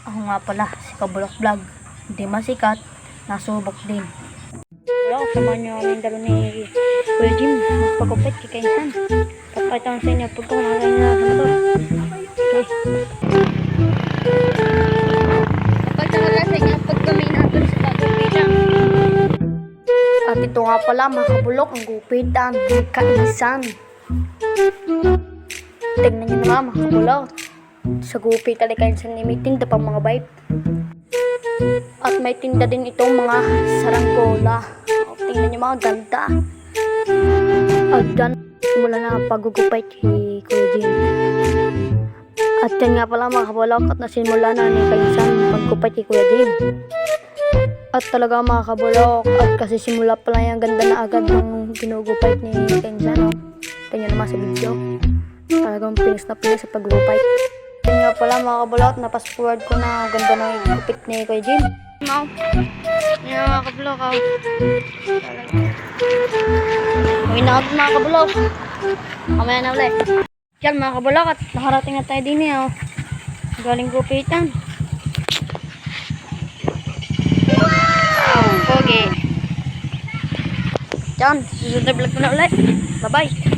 Ako nga pala, si Kabulok Vlog. Hindi masikat, nasubok din. Wala, kasama niyo ang dalo ni Kuya Jim. Magpagupit kay Kainsan. Papaitan sa inyo pag kumakain na sa motor. Okay. Papaitan na sa inyo pag kami natin sa kagupitan. At ito nga pala mga kabulok, ang gupitan ni Kainsan. Tingnan niyo naman mga kabulok. Sa gupit talaga Kainsan ni may tinda pang mga vibe. At may tinda din itong mga saranggola. Tingnan niyo mga ganda. At dyan, simula na pagugupay kay Kuya Jim. At yan nga pala mga kabulok, at nasimula na ni Kainsan pagugupay kay Kuya Jim. At talaga mga kabulok, at kasi simula pala yung ganda na agad ng ginugupay ni Kainsan. Tingnan naman sa video. Talagang pinis na pinis sa pagugupay. Yan nga pala mga kabulok, na-fast forward ko na ganda ng gupit ni Kuya Jim. Mau. Yan mga kabulok. Uwi na ako mga kabulok. Kamaya na ulit. Yan mga kabulok, at nakarating na tayo din eh. Galing gupitan. Wow! Pogi. Yan, susunod na vlog ko na ulit. Bye bye.